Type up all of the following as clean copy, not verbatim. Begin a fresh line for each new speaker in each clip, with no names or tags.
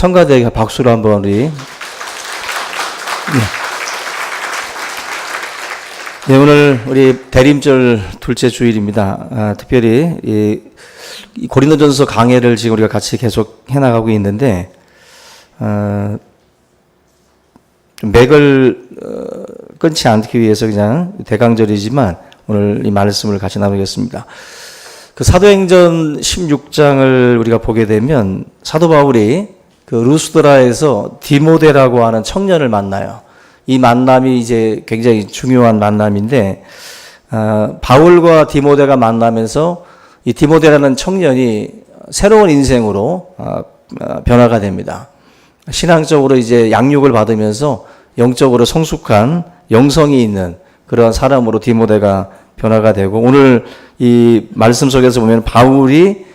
성가대에게 박수로 한번 우리. 네, 오늘 우리 대림절 둘째 주일입니다. 특별히 이 고린도전서 강해를 지금 우리가 같이 계속 해나가고 있는데, 좀 맥을 끊지 않기 위해서 그냥 대강절이지만 오늘 이 말씀을 같이 나누겠습니다. 그 사도행전 16장을 우리가 보게 되면 사도 바울이 그 루스드라에서 디모데라고 하는 청년을 만나요. 이 만남이 이제 굉장히 중요한 만남인데, 바울과 디모데가 만나면서 이 디모데라는 청년이 새로운 인생으로 변화가 됩니다. 신앙적으로 이제 양육을 받으면서 영적으로 성숙한 영성이 있는 그런 사람으로 디모데가 변화가 되고, 오늘 이 말씀 속에서 보면 바울이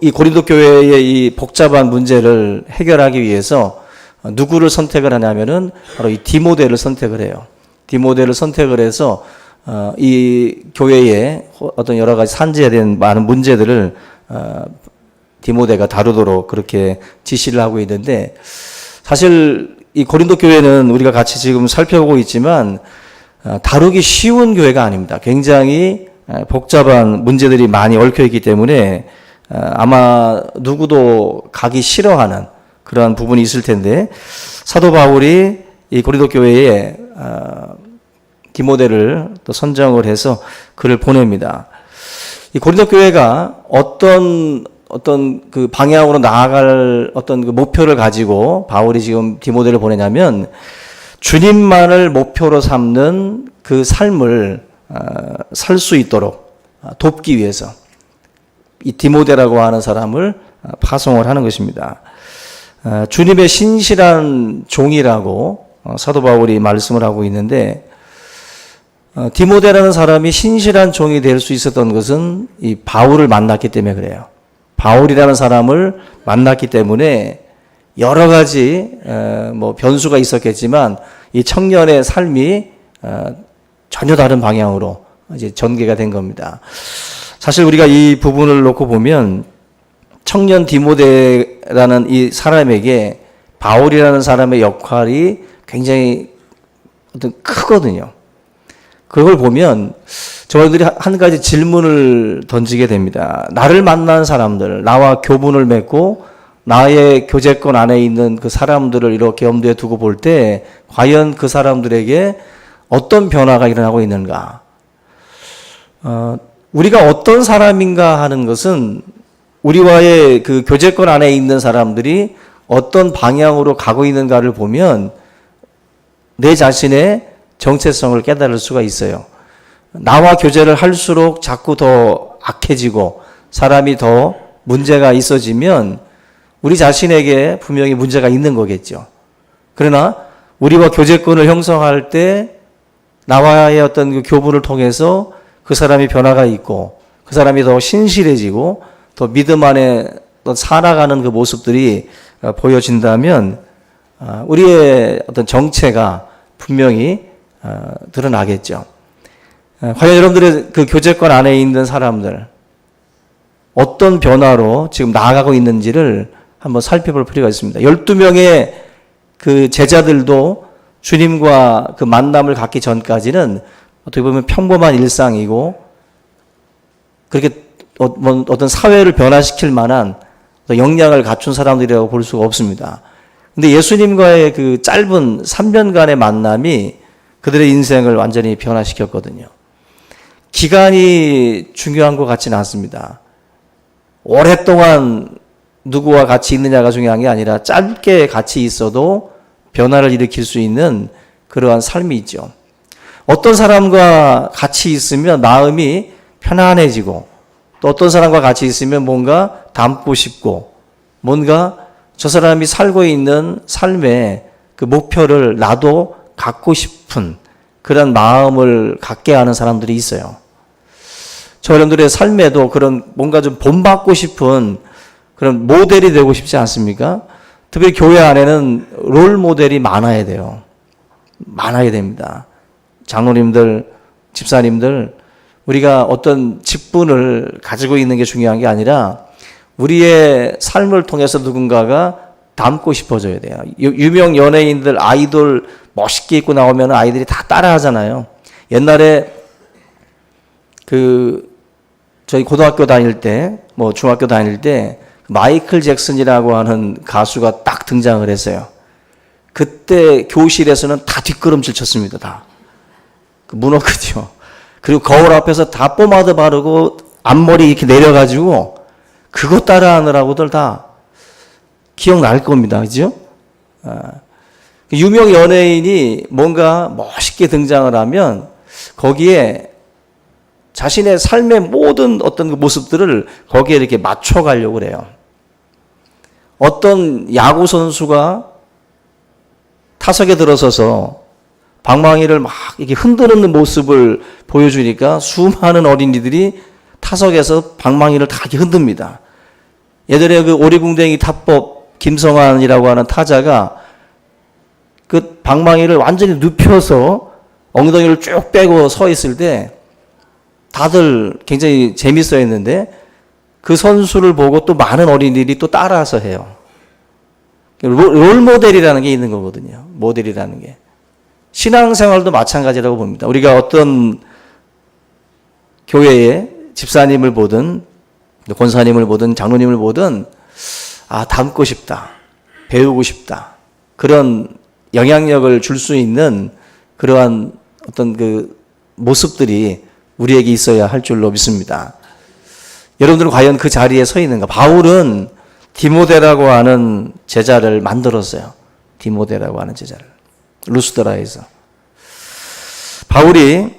이 고린도 교회의 이 복잡한 문제를 해결하기 위해서 누구를 선택을 하냐면은 바로 이 디모데를 선택을 해요. 디모데를 선택을 해서 이 교회에 어떤 여러 가지 산재된 많은 문제들을 디모데가 다루도록 그렇게 지시를 하고 있는데, 사실 이 고린도 교회는 우리가 같이 지금 살펴보고 있지만 다루기 쉬운 교회가 아닙니다. 굉장히 복잡한 문제들이 많이 얽혀 있기 때문에 아마 누구도 가기 싫어하는 그런 부분이 있을 텐데, 사도 바울이 이 고린도 교회에 디모데를 또 선정을 해서 그를 보냅니다. 이 고린도 교회가 어떤 그 방향으로 나아갈 어떤 그 목표를 가지고 바울이 지금 디모데를 보내냐면, 주님만을 목표로 삼는 그 삶을 살 수 있도록 돕기 위해서 이 디모데라고 하는 사람을 파송을 하는 것입니다. 주님의 신실한 종이라고 사도 바울이 말씀을 하고 있는데, 디모데라는 사람이 신실한 종이 될 수 있었던 것은 이 바울을 만났기 때문에 그래요. 바울이라는 사람을 만났기 때문에 여러 가지 뭐 변수가 있었겠지만 이 청년의 삶이 전혀 다른 방향으로 이제 전개가 된 겁니다. 사실 우리가 이 부분을 놓고 보면 청년 디모데라는 이 사람에게 바울이라는 사람의 역할이 굉장히 어떤 크거든요. 그걸 보면 저희들이 한 가지 질문을 던지게 됩니다. 나를 만난 사람들, 나와 교분을 맺고 나의 교제권 안에 있는 그 사람들을 이렇게 염두에 두고 볼 때 과연 그 사람들에게 어떤 변화가 일어나고 있는가? 우리가 어떤 사람인가 하는 것은 우리와의 그 교제권 안에 있는 사람들이 어떤 방향으로 가고 있는가를 보면 내 자신의 정체성을 깨달을 수가 있어요. 나와 교제를 할수록 자꾸 더 악해지고 사람이 더 문제가 있어지면 우리 자신에게 분명히 문제가 있는 거겠죠. 그러나 우리와 교제권을 형성할 때 나와의 어떤 그 교분을 통해서 그 사람이 변화가 있고 그 사람이 더 신실해지고 더 믿음 안에 또 살아가는 그 모습들이 보여진다면 우리의 어떤 정체가 분명히 드러나겠죠. 과연 여러분들의 그 교제권 안에 있는 사람들 어떤 변화로 지금 나아가고 있는지를 한번 살펴볼 필요가 있습니다. 12명의 그 제자들도 주님과 그 만남을 갖기 전까지는 어떻게 보면 평범한 일상이고 그렇게 어떤 사회를 변화시킬 만한 역량을 갖춘 사람들이라고 볼 수가 없습니다. 근데 예수님과의 그 짧은 3년간의 만남이 그들의 인생을 완전히 변화시켰거든요. 기간이 중요한 것 같지는 않습니다. 오랫동안 누구와 같이 있느냐가 중요한 게 아니라 짧게 같이 있어도 변화를 일으킬 수 있는 그러한 삶이 있죠. 어떤 사람과 같이 있으면 마음이 편안해지고 또 어떤 사람과 같이 있으면 뭔가 담고 싶고 뭔가 저 사람이 살고 있는 삶의 그 목표를 나도 갖고 싶은 그런 마음을 갖게 하는 사람들이 있어요. 저 여러분들의 삶에도 그런 뭔가 좀 본받고 싶은 그런 모델이 되고 싶지 않습니까? 특히 교회 안에는 롤 모델이 많아야 돼요. 많아야 됩니다. 장로님들, 집사님들, 우리가 어떤 직분을 가지고 있는 게 중요한 게 아니라 우리의 삶을 통해서 누군가가 닮고 싶어져야 돼요. 유명 연예인들 아이돌 멋있게 입고 나오면 아이들이 다 따라 하잖아요. 옛날에 저희 고등학교 다닐 때, 뭐 중학교 다닐 때 마이클 잭슨이라고 하는 가수가 딱 등장을 했어요. 그때 교실에서는 다 뒷걸음질 쳤습니다. 다. 문어크죠. 그리고 거울 앞에서 다 포마드 바르고 앞머리 이렇게 내려가지고 그거 따라하느라고들 다 기억날 겁니다. 그죠? 유명 연예인이 뭔가 멋있게 등장을 하면 거기에 자신의 삶의 모든 어떤 그 모습들을 거기에 이렇게 맞춰가려고 그래요. 어떤 야구 선수가 타석에 들어서서 방망이를 막 이렇게 흔드는 모습을 보여주니까 수많은 어린이들이 타석에서 방망이를 다 이렇게 흔듭니다. 예전에 그 오리궁뎅이 타법 김성환이라고 하는 타자가 그 방망이를 완전히 눕혀서 엉덩이를 쭉 빼고 서 있을 때 다들 굉장히 재밌어 했는데 그 선수를 보고 또 많은 어린이들이 또 따라서 해요. 롤 모델이라는 게 있는 거거든요. 모델이라는 게. 신앙생활도 마찬가지라고 봅니다. 우리가 어떤 교회에 집사님을 보든 권사님을 보든 장로님을 보든 닮고 싶다. 배우고 싶다. 그런 영향력을 줄 수 있는 그러한 어떤 그 모습들이 우리에게 있어야 할 줄로 믿습니다. 여러분들은 과연 그 자리에 서 있는가? 바울은 디모데라고 하는 제자를 만들었어요. 디모데라고 하는 제자를. 루스드라에서. 바울이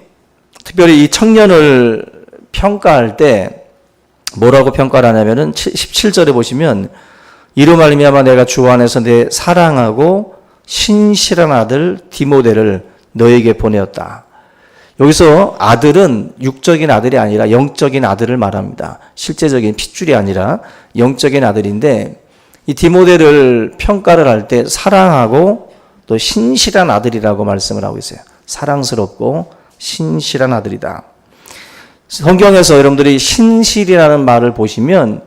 특별히 이 청년을 평가할 때 뭐라고 평가를 하냐면은 17절에 보시면 이로 말미암아 내가 주 안에서 내 사랑하고 신실한 아들 디모데를 너에게 보내었다. 여기서 아들은 육적인 아들이 아니라 영적인 아들을 말합니다. 실제적인 핏줄이 아니라 영적인 아들인데 이 디모데를 평가를 할 때 사랑하고 또 신실한 아들이라고 말씀을 하고 있어요. 사랑스럽고 신실한 아들이다. 성경에서 여러분들이 신실이라는 말을 보시면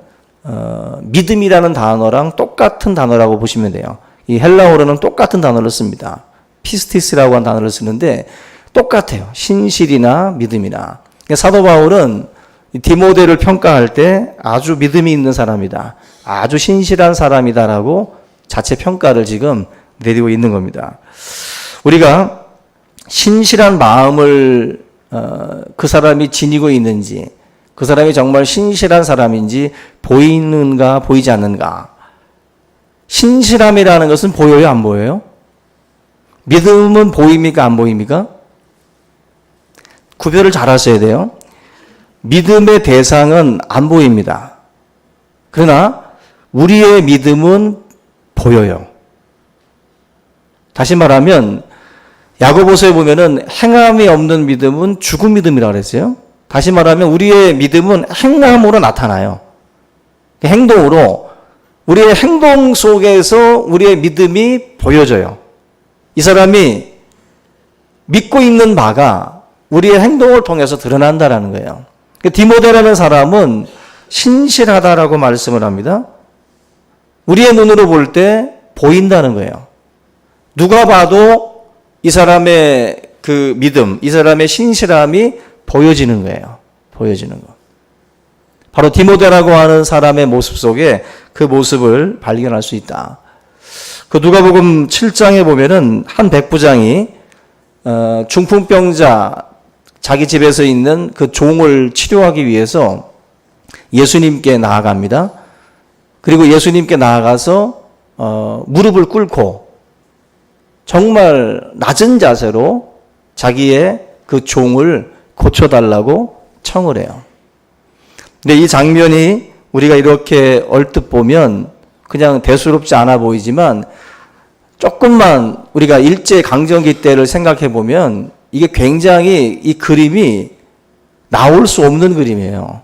믿음이라는 단어랑 똑같은 단어라고 보시면 돼요. 이 헬라어로는 똑같은 단어를 씁니다. 피스티스라고 하는 단어를 쓰는데 똑같아요. 신실이나 믿음이나. 사도 바울은 디모데를 평가할 때 아주 믿음이 있는 사람이다. 아주 신실한 사람이다라고 자체 평가를 지금 내리고 있는 겁니다. 우리가 신실한 마음을 그 사람이 지니고 있는지, 그 사람이 정말 신실한 사람인지 보이는가 보이지 않는가. 신실함이라는 것은 보여요, 안 보여요? 믿음은 보입니까, 안 보입니까? 구별을 잘 하셔야 돼요. 믿음의 대상은 안 보입니다. 그러나 우리의 믿음은 보여요. 다시 말하면 야고보서에 보면은 행함이 없는 믿음은 죽은 믿음이라고 그랬어요. 다시 말하면 우리의 믿음은 행함으로 나타나요. 행동으로 우리의 행동 속에서 우리의 믿음이 보여져요. 이 사람이 믿고 있는 바가 우리의 행동을 통해서 드러난다라는 거예요. 디모데라는 사람은 신실하다라고 말씀을 합니다. 우리의 눈으로 볼 때 보인다는 거예요. 누가 봐도 이 사람의 그 믿음, 이 사람의 신실함이 보여지는 거예요. 보여지는 거. 바로 디모데라고 하는 사람의 모습 속에 그 모습을 발견할 수 있다. 그 누가복음 7장에 보면은 한 백부장이 중풍병자 자기 집에서 있는 그 종을 치료하기 위해서 예수님께 나아갑니다. 그리고 예수님께 나아가서 무릎을 꿇고 정말 낮은 자세로 자기의 그 종을 고쳐달라고 청을 해요. 근데 이 장면이 우리가 이렇게 얼뜻 보면 그냥 대수롭지 않아 보이지만 조금만 우리가 일제강점기 때를 생각해 보면 이게 굉장히 이 그림이 나올 수 없는 그림이에요.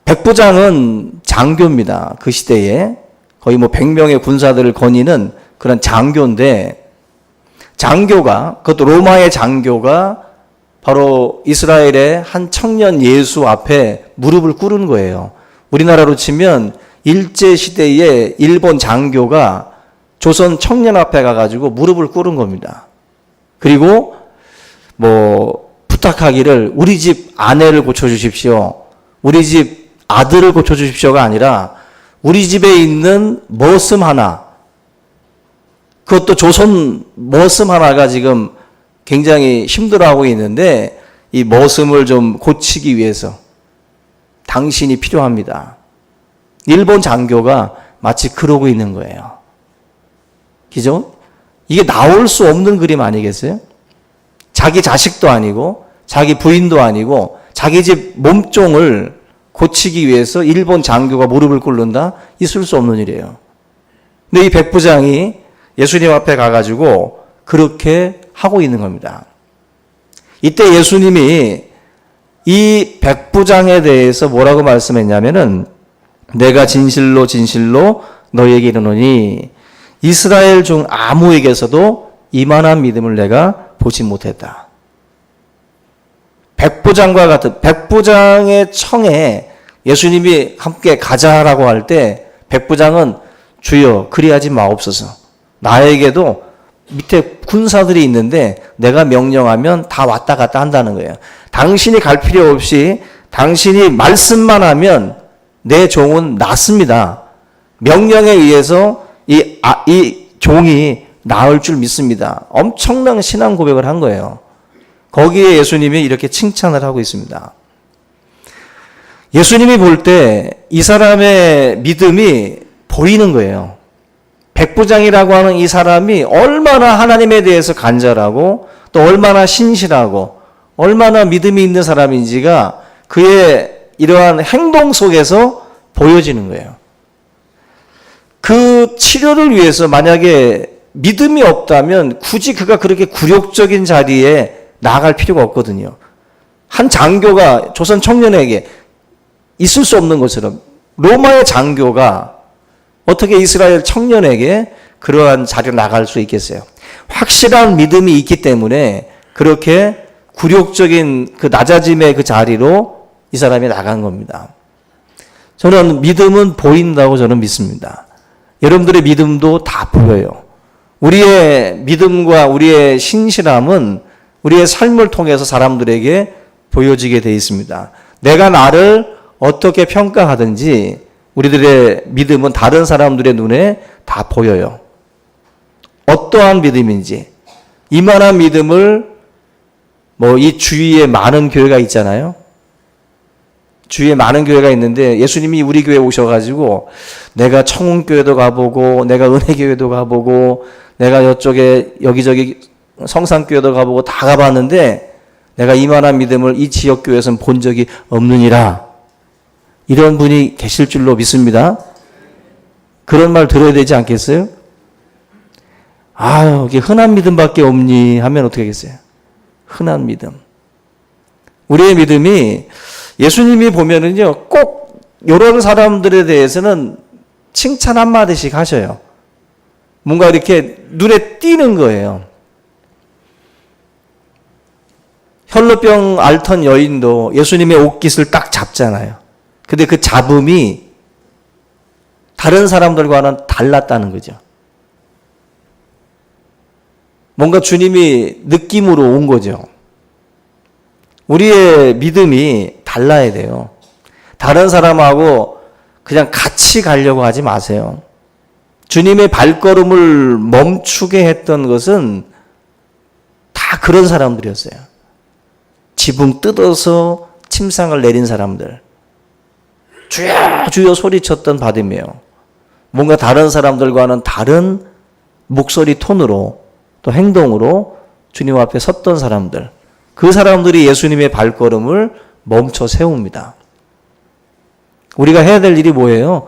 백부장은 장교입니다. 그 시대에 거의 뭐 100명의 군사들을 거니는 그런 장교인데 장교가 그것도 로마의 장교가 바로 이스라엘의 한 청년 예수 앞에 무릎을 꿇은 거예요. 우리나라로 치면 일제시대에 일본 장교가 조선 청년 앞에 가가지고 무릎을 꿇은 겁니다. 그리고 부탁하기를 우리 집 아내를 고쳐주십시오. 우리 집 아들을 고쳐주십시오가 아니라 우리 집에 있는 머슴 하나, 그것도 조선 머슴 하나가 지금 굉장히 힘들어하고 있는데 이 머슴을 좀 고치기 위해서 당신이 필요합니다. 일본 장교가 마치 그러고 있는 거예요. 그죠? 이게 나올 수 없는 그림 아니겠어요? 자기 자식도 아니고 자기 부인도 아니고 자기 집 몸종을 고치기 위해서 일본 장교가 무릎을 꿇는다? 있을 수 없는 일이에요. 근데 이 백부장이 예수님 앞에 가가지고 그렇게 하고 있는 겁니다. 이때 예수님이 이 백부장에 대해서 뭐라고 말씀했냐면은 내가 진실로 진실로 너희에게 이르노니 이스라엘 중 아무에게서도 이만한 믿음을 내가 보지 못했다. 백부장과 같은 백부장의 청에 예수님이 함께 가자라고 할 때 백부장은 주여 그리하지 마옵소서. 나에게도 밑에 군사들이 있는데 내가 명령하면 다 왔다 갔다 한다는 거예요. 당신이 갈 필요 없이 당신이 말씀만 하면 내 종은 낫습니다. 명령에 의해서 이 종이 나을 줄 믿습니다. 엄청난 신앙 고백을 한 거예요. 거기에 예수님이 이렇게 칭찬을 하고 있습니다. 예수님이 볼 때 이 사람의 믿음이 보이는 거예요. 백부장이라고 하는 이 사람이 얼마나 하나님에 대해서 간절하고 또 얼마나 신실하고 얼마나 믿음이 있는 사람인지가 그의 이러한 행동 속에서 보여지는 거예요. 그 치료를 위해서 만약에 믿음이 없다면 굳이 그가 그렇게 굴욕적인 자리에 나아갈 필요가 없거든요. 한 장교가 조선 청년에게 있을 수 없는 것처럼 로마의 장교가 어떻게 이스라엘 청년에게 그러한 자리로 나갈 수 있겠어요? 확실한 믿음이 있기 때문에 그렇게 굴욕적인 그 낮아짐의 그 자리로 이 사람이 나간 겁니다. 저는 믿음은 보인다고 저는 믿습니다. 여러분들의 믿음도 다 보여요. 우리의 믿음과 우리의 신실함은 우리의 삶을 통해서 사람들에게 보여지게 되어 있습니다. 내가 나를 어떻게 평가하든지 우리들의 믿음은 다른 사람들의 눈에 다 보여요. 어떠한 믿음인지. 이만한 믿음을 이 주위에 많은 교회가 있잖아요. 주위에 많은 교회가 있는데 예수님이 우리 교회에 오셔가지고 내가 청운교회도 가보고 내가 은혜교회도 가보고 내가 이쪽에 여기저기 성산교회도 가보고 다 가봤는데 내가 이만한 믿음을 이 지역교회에서는 본 적이 없느니라. 이런 분이 계실 줄로 믿습니다. 그런 말 들어야 되지 않겠어요? 아유, 이게 흔한 믿음밖에 없니 하면 어떻게 하겠어요? 흔한 믿음. 우리의 믿음이 예수님이 보면은요, 꼭 이런 사람들에 대해서는 칭찬 한마디씩 하셔요. 뭔가 이렇게 눈에 띄는 거예요. 혈루병 앓던 여인도 예수님의 옷깃을 딱 잡잖아요. 근데 그 잡음이 다른 사람들과는 달랐다는 거죠. 뭔가 주님이 느낌으로 온 거죠. 우리의 믿음이 달라야 돼요. 다른 사람하고 그냥 같이 가려고 하지 마세요. 주님의 발걸음을 멈추게 했던 것은 다 그런 사람들이었어요. 지붕 뜯어서 침상을 내린 사람들. 주여 주여 소리쳤던 바디메오. 뭔가 다른 사람들과는 다른 목소리 톤으로 또 행동으로 주님 앞에 섰던 사람들. 그 사람들이 예수님의 발걸음을 멈춰 세웁니다. 우리가 해야 될 일이 뭐예요?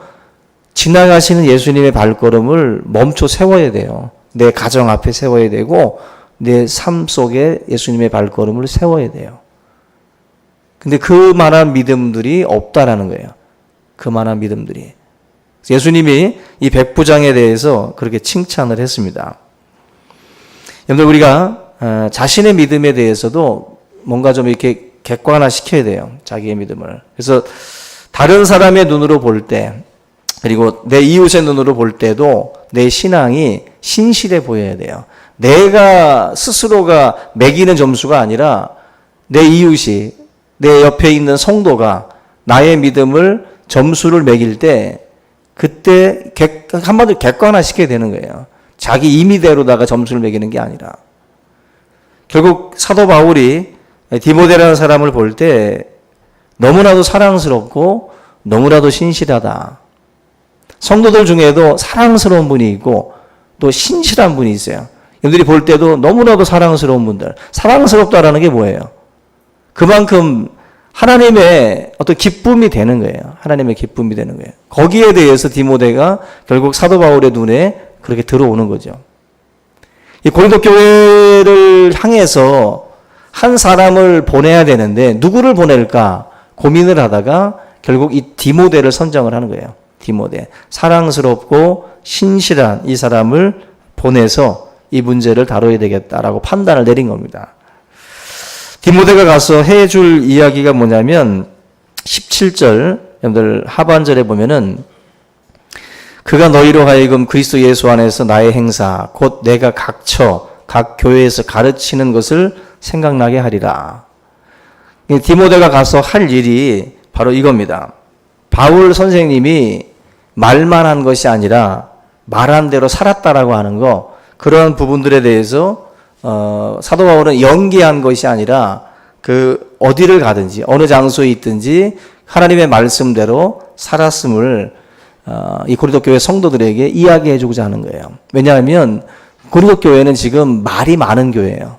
지나가시는 예수님의 발걸음을 멈춰 세워야 돼요. 내 가정 앞에 세워야 되고 내 삶 속에 예수님의 발걸음을 세워야 돼요. 근데 그만한 믿음들이 없다라는 거예요. 그만한 믿음들이. 예수님이 이 백부장에 대해서 그렇게 칭찬을 했습니다. 여러분들 우리가 자신의 믿음에 대해서도 뭔가 좀 이렇게 객관화 시켜야 돼요. 자기의 믿음을. 그래서 다른 사람의 눈으로 볼 때 그리고 내 이웃의 눈으로 볼 때도 내 신앙이 신실해 보여야 돼요. 내가 스스로가 매기는 점수가 아니라 내 이웃이, 내 옆에 있는 성도가 나의 믿음을 점수를 매길 때 그때 한마디로 객관화시켜야 되는 거예요. 자기 임의대로다가 점수를 매기는 게 아니라. 결국 사도 바울이 디모데라는 사람을 볼 때 너무나도 사랑스럽고 너무나도 신실하다. 성도들 중에도 사랑스러운 분이 있고 또 신실한 분이 있어요. 여러분들이 볼 때도 너무나도 사랑스러운 분들. 사랑스럽다라는 게 뭐예요? 그만큼 하나님의 어떤 기쁨이 되는 거예요. 하나님의 기쁨이 되는 거예요. 거기에 대해서 디모데가 결국 사도 바울의 눈에 그렇게 들어오는 거죠. 이 고린도 교회를 향해서 한 사람을 보내야 되는데 누구를 보낼까 고민을 하다가 결국 이 디모데를 선정을 하는 거예요. 디모데. 사랑스럽고 신실한 이 사람을 보내서 이 문제를 다뤄야 되겠다라고 판단을 내린 겁니다. 디모데가 가서 해줄 이야기가 뭐냐면 17절 여러분들 하반절에 보면은 그가 너희로 하여금 그리스도 예수 안에서 나의 행사 곧 내가 각 교회에서 가르치는 것을 생각나게 하리라. 디모데가 가서 할 일이 바로 이겁니다. 바울 선생님이 말만 한 것이 아니라 말한 대로 살았다라고 하는 거, 그런 부분들에 대해서 사도 바울은 연기한 것이 아니라 그 어디를 가든지 어느 장소에 있든지 하나님의 말씀대로 살았음을 이 고린도 교회 성도들에게 이야기해 주고자 하는 거예요. 왜냐하면 고린도 교회는 지금 말이 많은 교회예요.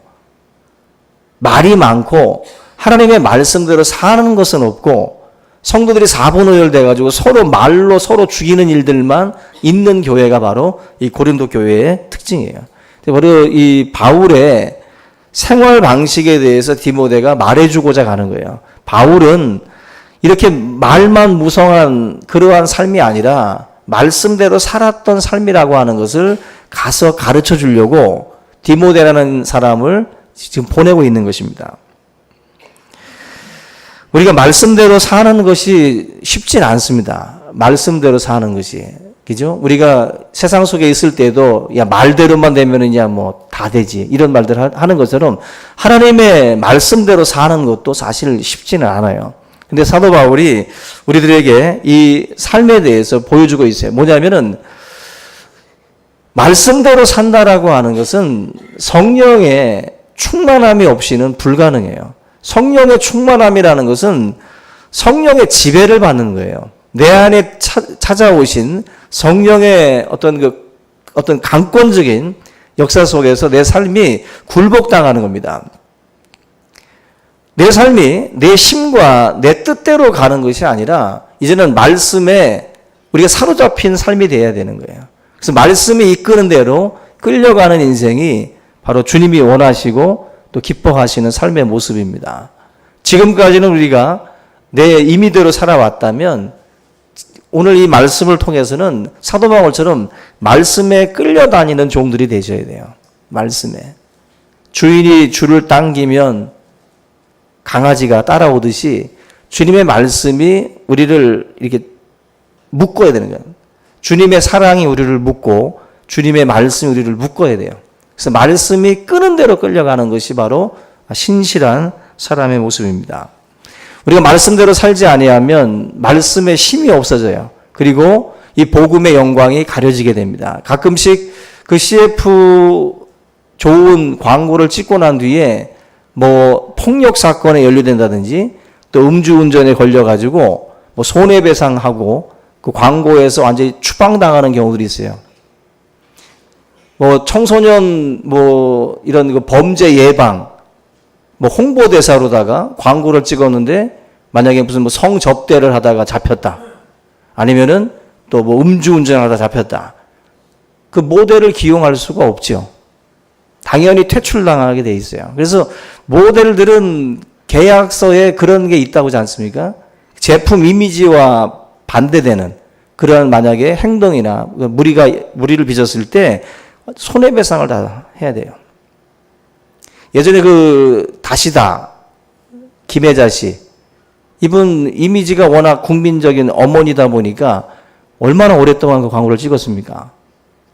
말이 많고 하나님의 말씀대로 사는 것은 없고 성도들이 사분오열돼 가지고 서로 말로 서로 죽이는 일들만 있는 교회가 바로 이 고린도 교회의 특징이에요. 바로 이 바울의 생활 방식에 대해서 디모데가 말해주고자 하는 거예요. 바울은 이렇게 말만 무성한 그러한 삶이 아니라 말씀대로 살았던 삶이라고 하는 것을 가서 가르쳐 주려고 디모데라는 사람을 지금 보내고 있는 것입니다. 우리가 말씀대로 사는 것이 쉽진 않습니다. 말씀대로 사는 것이. 그죠? 우리가 세상 속에 있을 때도, 야, 말대로만 되면은, 야, 뭐, 다 되지. 이런 말들 하는 것처럼 하나님의 말씀대로 사는 것도 사실 쉽지는 않아요. 근데 사도 바울이 우리들에게 이 삶에 대해서 보여주고 있어요. 뭐냐면은, 말씀대로 산다라고 하는 것은 성령의 충만함이 없이는 불가능해요. 성령의 충만함이라는 것은 성령의 지배를 받는 거예요. 내 안에 찾아오신 성령의 어떤 강권적인 역사 속에서 내 삶이 굴복당하는 겁니다. 내 삶이 내 심과 내 뜻대로 가는 것이 아니라 이제는 말씀에 우리가 사로잡힌 삶이 되어야 되는 거예요. 그래서 말씀이 이끄는 대로 끌려가는 인생이 바로 주님이 원하시고 또 기뻐하시는 삶의 모습입니다. 지금까지는 우리가 내 임의대로 살아왔다면 오늘 이 말씀을 통해서는 사도 바울처럼 말씀에 끌려다니는 종들이 되셔야 돼요. 말씀에. 주인이 줄을 당기면 강아지가 따라오듯이 주님의 말씀이 우리를 이렇게 묶어야 되는 거예요. 주님의 사랑이 우리를 묶고 주님의 말씀이 우리를 묶어야 돼요. 그래서 말씀이 끄는 대로 끌려가는 것이 바로 신실한 사람의 모습입니다. 우리가 말씀대로 살지 아니하면 말씀의 힘이 없어져요. 그리고 이 복음의 영광이 가려지게 됩니다. 가끔씩 그 CF 좋은 광고를 찍고 난 뒤에 뭐 폭력 사건에 연루된다든지 또 음주운전에 걸려가지고 뭐 손해배상하고 그 광고에서 완전히 추방당하는 경우들이 있어요. 뭐 청소년 뭐 이런 그 범죄 예방 뭐 홍보대사로다가 광고를 찍었는데 만약에 무슨 뭐 성접대를 하다가 잡혔다. 아니면은 또 뭐 음주운전을 하다 잡혔다. 그 모델을 기용할 수가 없죠. 당연히 퇴출당하게 돼 있어요. 그래서 모델들은 계약서에 그런 게 있다고 하지 않습니까? 제품 이미지와 반대되는 그런 만약에 행동이나 무리를 빚었을 때 손해배상을 다 해야 돼요. 예전에 그 다시다 김혜자 씨, 이분 이미지가 워낙 국민적인 어머니다 보니까 얼마나 오랫동안 그 광고를 찍었습니까?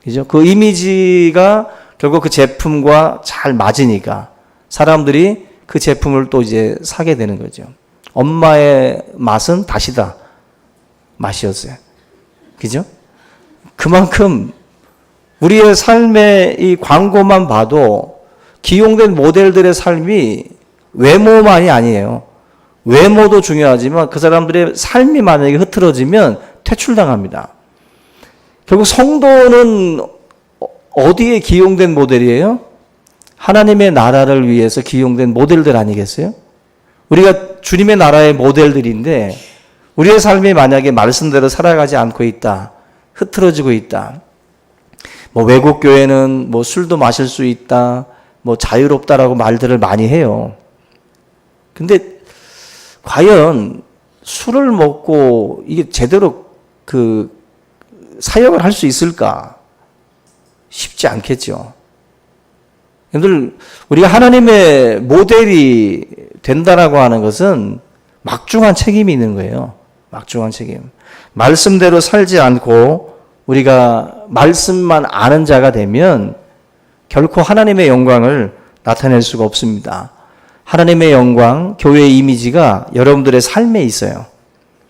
그죠? 그 이미지가 결국 그 제품과 잘 맞으니까 사람들이 그 제품을 또 이제 사게 되는 거죠. 엄마의 맛은 다시다 맛이었어요. 그죠? 그만큼 우리의 삶의 이 광고만 봐도 기용된 모델들의 삶이 외모만이 아니에요. 외모도 중요하지만 그 사람들의 삶이 만약에 흐트러지면 퇴출당합니다. 결국 성도는 어디에 기용된 모델이에요? 하나님의 나라를 위해서 기용된 모델들 아니겠어요? 우리가 주님의 나라의 모델들인데 우리의 삶이 만약에 말씀대로 살아가지 않고 있다. 흐트러지고 있다. 뭐 외국 교회는 뭐 술도 마실 수 있다. 뭐 자유롭다라고 말들을 많이 해요. 근데 과연 술을 먹고 이게 제대로 그 사역을 할 수 있을까? 쉽지 않겠죠. 여러분들, 우리가 하나님의 모델이 된다라고 하는 것은 막중한 책임이 있는 거예요. 막중한 책임. 말씀대로 살지 않고 우리가 말씀만 아는 자가 되면 결코 하나님의 영광을 나타낼 수가 없습니다. 하나님의 영광, 교회의 이미지가 여러분들의 삶에 있어요.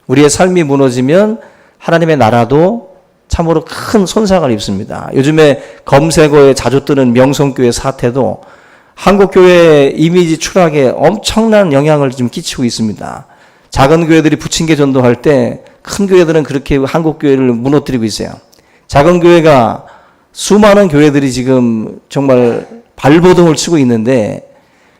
우리의 삶이 무너지면 하나님의 나라도 참으로 큰 손상을 입습니다. 요즘에 검색어에 자주 뜨는 명성교회 사태도 한국교회의 이미지 추락에 엄청난 영향을 좀 끼치고 있습니다. 작은 교회들이 부침개 전도할 때 큰 교회들은 그렇게 한국교회를 무너뜨리고 있어요. 작은 교회가 수많은 교회들이 지금 정말 발버둥을 치고 있는데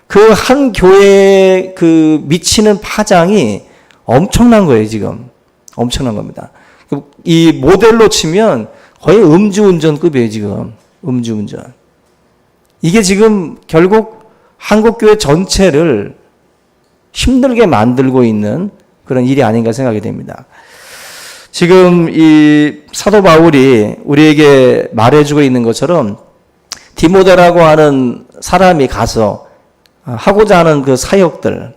그 한 교회에 그 미치는 파장이 엄청난 거예요, 지금. 엄청난 겁니다. 이 모델로 치면 거의 음주운전급이에요, 지금. 음주운전. 이게 지금 결국 한국교회 전체를 힘들게 만들고 있는 그런 일이 아닌가 생각이 됩니다. 지금 이 사도 바울이 우리에게 말해주고 있는 것처럼 디모데라고 하는 사람이 가서 하고자 하는 그 사역들,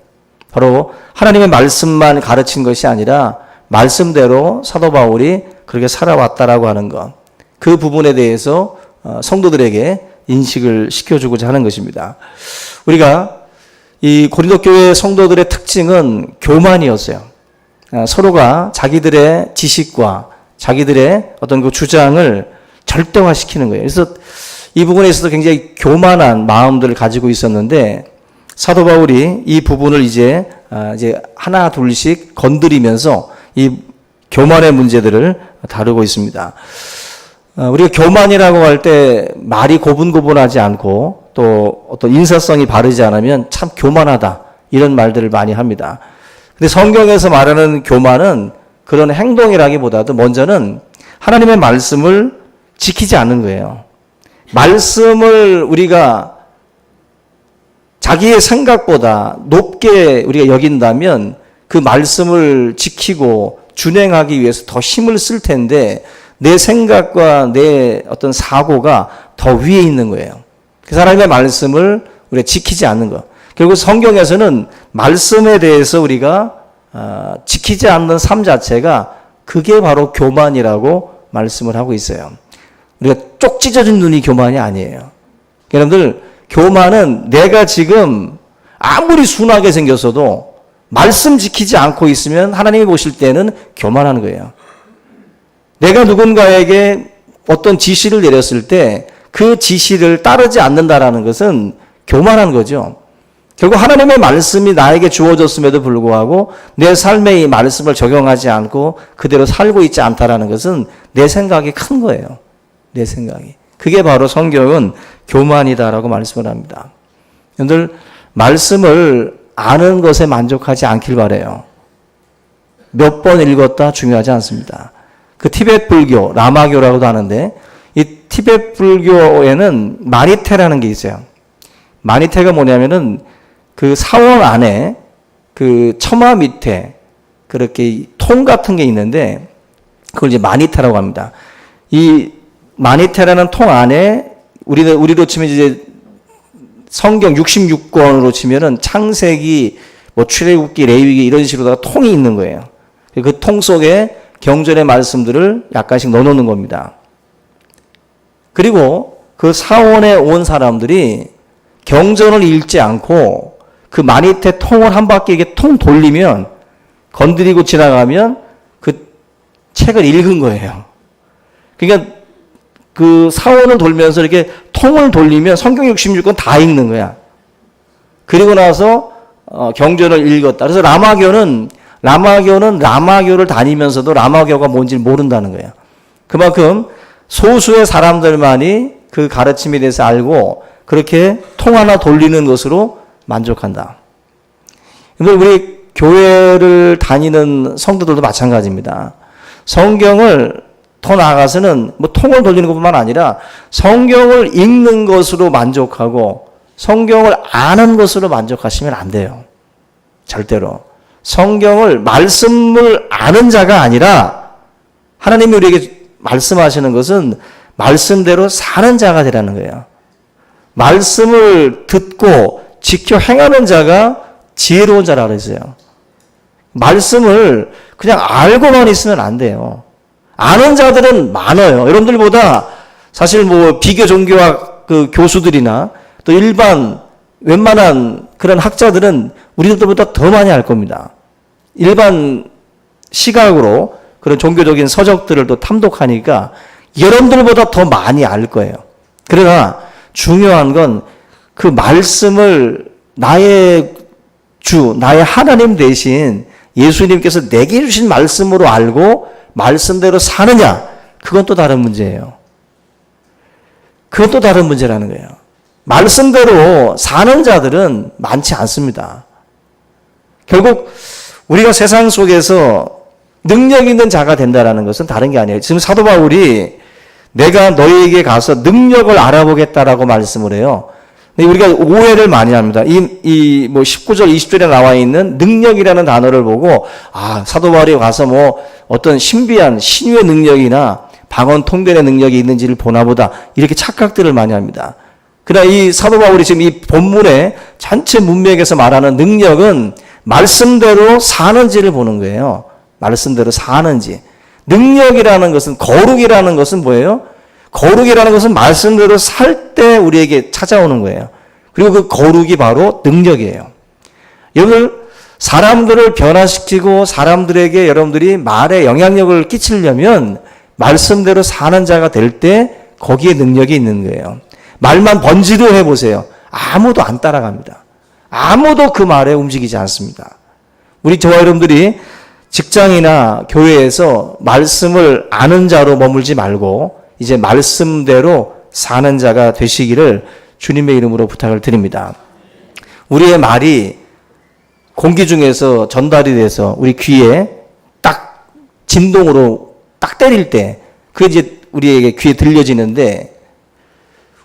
바로 하나님의 말씀만 가르친 것이 아니라 말씀대로 사도 바울이 그렇게 살아왔다라고 하는 것, 그 부분에 대해서 성도들에게 인식을 시켜주고자 하는 것입니다. 우리가 이 고린도 교회 성도들의 특징은 교만이었어요. 서로가 자기들의 지식과 자기들의 어떤 그 주장을 절대화시키는 거예요. 그래서 이 부분에 있어서 굉장히 교만한 마음들을 가지고 있었는데 사도 바울이 이 부분을 이제 하나 둘씩 건드리면서 이 교만의 문제들을 다루고 있습니다. 우리가 교만이라고 할 때 말이 고분고분하지 않고 또 어떤 인사성이 바르지 않으면 참 교만하다 이런 말들을 많이 합니다. 근데 성경에서 말하는 교만은 그런 행동이라기보다도 먼저는 하나님의 말씀을 지키지 않는 거예요. 말씀을 우리가 자기의 생각보다 높게 우리가 여긴다면 그 말씀을 지키고 준행하기 위해서 더 힘을 쓸 텐데 내 생각과 내 어떤 사고가 더 위에 있는 거예요. 그 하나님의 말씀을 우리가 지키지 않는 것. 결국 성경에서는 말씀에 대해서 우리가 지키지 않는 삶 자체가 그게 바로 교만이라고 말씀을 하고 있어요. 우리가 쪽 찢어진 눈이 교만이 아니에요. 여러분들, 교만은 내가 지금 아무리 순하게 생겼어도 말씀 지키지 않고 있으면 하나님이 보실 때는 교만한 거예요. 내가 누군가에게 어떤 지시를 내렸을 때 그 지시를 따르지 않는다라는 것은 교만한 거죠. 결국 하나님의 말씀이 나에게 주어졌음에도 불구하고 내 삶에 이 말씀을 적용하지 않고 그대로 살고 있지 않다라는 것은 내 생각이 큰 거예요. 내 생각이. 그게 바로 성경은 교만이다라고 말씀을 합니다. 여러분들, 말씀을 아는 것에 만족하지 않길 바라요. 몇 번 읽었다 중요하지 않습니다. 그 티베트 불교, 라마교라고도 하는데 이 티베트 불교에는 마니테라는 게 있어요. 마니테가 뭐냐면은 그 사원 안에 그 처마 밑에 그렇게 통 같은 게 있는데 그걸 이제 마니테라고 합니다. 이 마니테라는 통 안에 우리로 치면 이제 성경 66권으로 치면은 창세기, 뭐 출애굽기, 레위기 이런 식으로다가 통이 있는 거예요. 그 통 속에 경전의 말씀들을 약간씩 넣어놓는 겁니다. 그리고 그 사원에 온 사람들이 경전을 읽지 않고 그 마니테 통을 한 바퀴 이렇게 통 돌리면, 건드리고 지나가면 그 책을 읽은 거예요. 그러니까 그 사원을 돌면서 이렇게 통을 돌리면 성경 66권 다 읽는 거야. 그리고 나서 경전을 읽었다. 그래서 라마교는 라마교를 다니면서도 라마교가 뭔지 모른다는 거예요. 그만큼 소수의 사람들만이 그 가르침에 대해서 알고 그렇게 통 하나 돌리는 것으로 만족한다. 근데 우리 교회를 다니는 성도들도 마찬가지입니다. 성경을 더 나아가서는 뭐 통을 돌리는 것뿐만 아니라 성경을 읽는 것으로 만족하고 성경을 아는 것으로 만족하시면 안 돼요. 절대로. 성경을, 말씀을 아는 자가 아니라 하나님이 우리에게 말씀하시는 것은 말씀대로 사는 자가 되라는 거예요. 말씀을 듣고 지켜 행하는 자가 지혜로운 자라 그랬어요. 말씀을 그냥 알고만 있으면 안 돼요. 아는 자들은 많아요. 여러분들보다 사실 뭐 비교 종교학 그 교수들이나 또 일반 웬만한 그런 학자들은 우리들보다 더 많이 알 겁니다. 일반 시각으로 그런 종교적인 서적들을 또 탐독하니까 여러분들보다 더 많이 알 거예요. 그러나 중요한 건 그 말씀을 나의 주, 나의 하나님 대신 예수님께서 내게 주신 말씀으로 알고 말씀대로 사느냐, 그건 또 다른 문제예요. 그건 또 다른 문제라는 거예요. 말씀대로 사는 자들은 많지 않습니다. 결국 우리가 세상 속에서 능력 있는 자가 된다는 것은 다른 게 아니에요. 지금 사도 바울이 내가 너희에게 가서 능력을 알아보겠다라고 말씀을 해요. 우리가 오해를 많이 합니다. 뭐 19절, 20절에 나와 있는 능력이라는 단어를 보고, 사도 바울이 가서 뭐 어떤 신비한 신유의 능력이나 방언 통변의 능력이 있는지를 보나 보다, 이렇게 착각들을 많이 합니다. 그러나 이 사도 바울이 지금 이 본문의 전체 문맥에서 말하는 능력은 말씀대로 사는지를 보는 거예요. 말씀대로 사는지. 능력이라는 것은, 거룩이라는 것은 뭐예요? 거룩이라는 것은 말씀대로 살 때 우리에게 찾아오는 거예요. 그리고 그 거룩이 바로 능력이에요. 여러분, 사람들을 변화시키고 사람들에게 여러분들이 말에 영향력을 끼치려면 말씀대로 사는 자가 될 때 거기에 능력이 있는 거예요. 말만 번지르 해보세요. 아무도 안 따라갑니다. 아무도 그 말에 움직이지 않습니다. 우리 저와 여러분들이 직장이나 교회에서 말씀을 아는 자로 머물지 말고 이제 말씀대로 사는 자가 되시기를 주님의 이름으로 부탁을 드립니다. 우리의 말이 공기 중에서 전달이 돼서 우리 귀에 딱 진동으로 딱 때릴 때 그게 이제 우리에게 귀에 들려지는데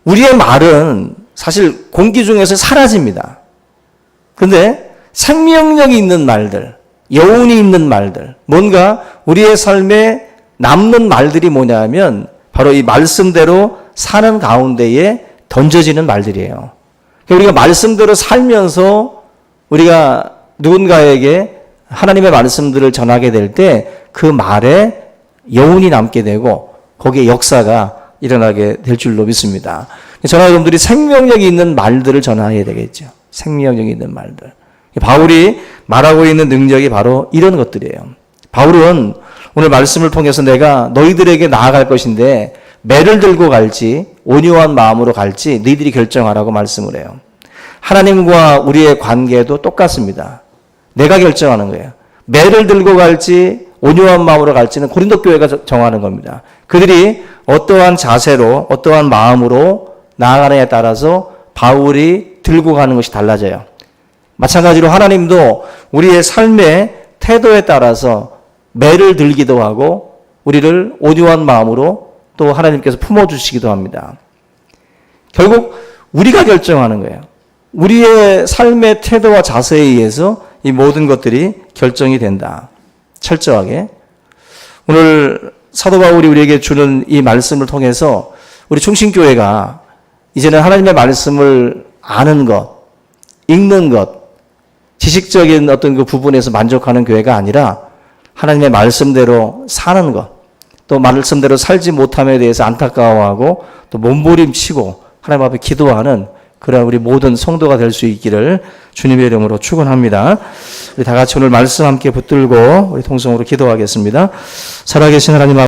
우리의 말은 사실 공기 중에서 사라집니다. 그런데 생명력이 있는 말들, 여운이 있는 말들, 뭔가 우리의 삶에 남는 말들이 뭐냐면 바로 이 말씀대로 사는 가운데에 던져지는 말들이에요. 우리가 말씀대로 살면서 우리가 누군가에게 하나님의 말씀들을 전하게 될 때 그 말에 여운이 남게 되고 거기에 역사가 일어나게 될 줄로 믿습니다. 저와 여러분들이 생명력이 있는 말들을 전해야 되겠죠. 생명력이 있는 말들. 바울이 말하고 있는 능력이 바로 이런 것들이에요. 바울은 오늘 말씀을 통해서 내가 너희들에게 나아갈 것인데 매를 들고 갈지 온유한 마음으로 갈지 너희들이 결정하라고 말씀을 해요. 하나님과 우리의 관계도 똑같습니다. 내가 결정하는 거예요. 매를 들고 갈지 온유한 마음으로 갈지는 고린도 교회가 정하는 겁니다. 그들이 어떠한 자세로 어떠한 마음으로 나아가느냐에 따라서 바울이 들고 가는 것이 달라져요. 마찬가지로 하나님도 우리의 삶의 태도에 따라서 매를 들기도 하고 우리를 온유한 마음으로 또 하나님께서 품어주시기도 합니다. 결국 우리가 결정하는 거예요. 우리의 삶의 태도와 자세에 의해서 이 모든 것들이 결정이 된다. 철저하게. 오늘 사도 바울이 우리에게 주는 이 말씀을 통해서 우리 충신교회가 이제는 하나님의 말씀을 아는 것, 읽는 것, 지식적인 어떤 그 부분에서 만족하는 교회가 아니라 하나님의 말씀대로 사는 것, 또 말씀대로 살지 못함에 대해서 안타까워하고 또 몸부림치고 하나님 앞에 기도하는 그런 우리 모든 성도가 될 수 있기를 주님의 이름으로 축원합니다. 우리 다 같이 오늘 말씀 함께 붙들고 우리 통성으로 기도하겠습니다. 살아계신 하나님